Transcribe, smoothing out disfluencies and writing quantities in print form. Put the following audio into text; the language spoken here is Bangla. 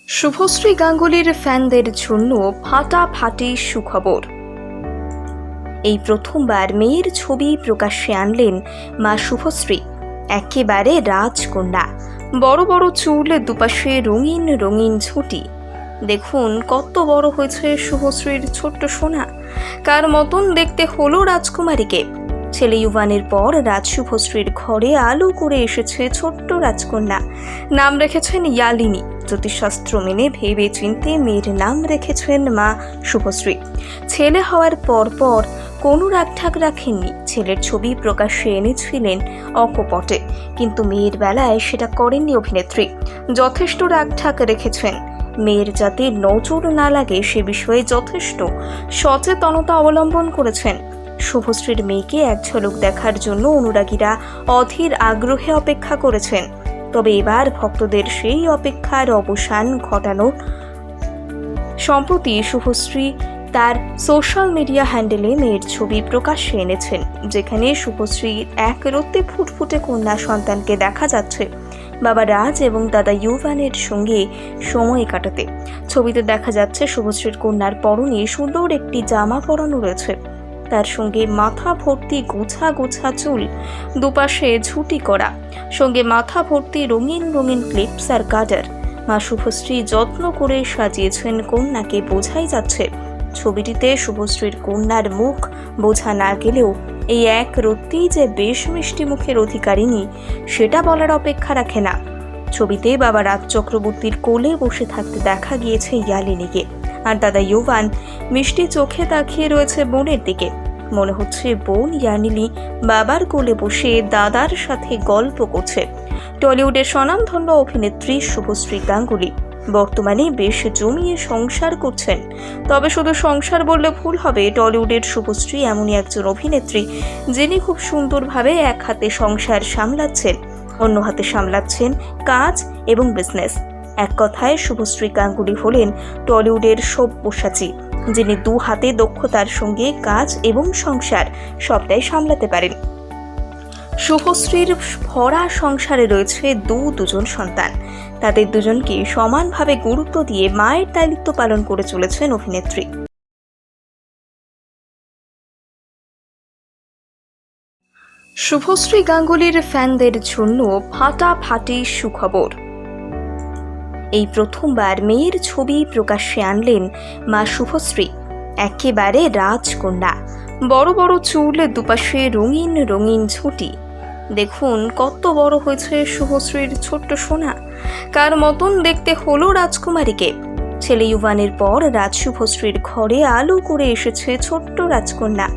শুভশ্রী গাঙ্গুলির ফ্যানদের জন্য ফাটাফাটি সুখবর। এই প্রথমবার মেয়ের ছবি প্রকাশ্যে আনলেন মা শুভশ্রী। একেবারে রাজকন্যা, বড় বড় চুল, দুপাশে রঙিন রঙিন ঝুঁটি। দেখুন কত বড় হয়েছে শুভশ্রীর ছোট্ট সোনা। কার মতন দেখতে হলো রাজকুমারীকে। ছেলে ইউভানের পর রাজ শুভশ্রীর ঘরে আলো করে এসেছে ছোট্ট রাজকন্যা। নাম রেখেছেন ইয়ালিনী। জ্যোতিষশাস্ত্র মেনে ভেবে চিনতে মেয়ের নাম রেখেছেন মা শুভশ্রী। ছেলে হওয়ার পর কোনো রাগঢাক রাখেননি। ছেলের ছবি প্রকাশ্যে এনেছিলেন অকপটে, কিন্তু মেয়ের বেলায় সেটা করেননি অভিনেত্রী। যথেষ্ট রাগঢাক রেখেছেন। মেয়ের যাতে নজর না লাগে সে বিষয়ে যথেষ্ট সচেতনতা অবলম্বন করেছেন। শুভশ্রীর মেয়েকে এক ঝলক দেখার জন্য অনুরাগীরা অধীর আগ্রহে অপেক্ষা করেছেন। তবে এবার ভক্তদের সেই অপেক্ষার অবসান ঘটানো। সম্প্রতি শুভশ্রী তার সোশ্যাল মিডিয়া হ্যান্ডেলে মেয়ের ছবি প্রকাশ্যে এনেছেন, যেখানে শুভশ্রীর এক রত্তে ফুটফুটে কন্যা সন্তানকে দেখা যাচ্ছে বাবা রাজ এবং দাদা ইউভানের সঙ্গে সময় কাটাতে। ছবিতে দেখা যাচ্ছে শুভশ্রীর কন্যার পরনে সুন্দর একটি জামা পরানো রয়েছে। তার সঙ্গে মাথা ভর্তি গোছা গোছা চুল, দুপাশে ঝুঁটি করা, সঙ্গে মাথা ভর্তি রঙিন রঙিন ক্লিপস আর গার্ডার। মা শুভশ্রী যত্ন করে সাজিয়েছেন কন্যাকে, বোঝাই যাচ্ছে। ছবিটিতে শুভশ্রীর কন্যার মুখ বোঝা না গেলেও এই এক রত্তেই যে বেশ মিষ্টি মুখের অধিকারিণী সেটা বলার অপেক্ষা রাখে না। ছবিতে বাবা রাজ চক্রবর্তীর কোলে বসে থাকতে দেখা গিয়েছে ইয়ালিনীকে, আর দাদা ইউভান মিষ্টি চোখে তাকিয়ে রয়েছে বোনের দিকে। মনে হচ্ছে বোন ইয়ালিনী বাবার কোলে বসে দাদার সাথে গল্প করছে। টলিউডের স্বনামধন্য অভিনেত্রী শুভশ্রী গাঙ্গুলি বর্তমানে বেশ জমিয়ে সংসার করছেন। তবে শুধু সংসার বললে ভুল হবে। টলিউডের শুভশ্রী এমনই একজন অভিনেত্রী যিনি খুব সুন্দরভাবে এক হাতে সংসার সামলাচ্ছেন, অন্য হাতে সামলাচ্ছেন কাজ এবং বিজনেস। এক কথায় শুভশ্রী গাঙ্গুলি হলেন টলিউডের সব্যসাচী, যিনি দু হাতে দক্ষতার সঙ্গে কাজ এবং সংসার সবটাই সামলাতে পারেন। শুভশ্রীর ভরা সংসারে রয়েছে দুজন সন্তান। তাদের দুজনকে সমানভাবে গুরুত্ব দিয়ে মায়ের দায়িত্ব পালন করে চলেছেন অভিনেত্রী। শুভশ্রী গাঙ্গুলির ফ্যানদের জন্য ফাটাফাটি সুখবর। এই প্রথমবার মেয়ের ছবি প্রকাশ্যে আনলেন মা শুভশ্রী। একেবারে রাজকন্যা, বড় বড় চুল, দুপাশে রঙিন রঙিন ঝুঁটি। দেখুন কত বড় হয়েছে শুভশ্রীর ছোট্ট সোনা। কার মতন দেখতে হলো রাজকুমারীকে। ছেলে ইউভানের পর রাজ শুভশ্রীর ঘরে আলো করে এসেছে ছোট্ট রাজকন্যা।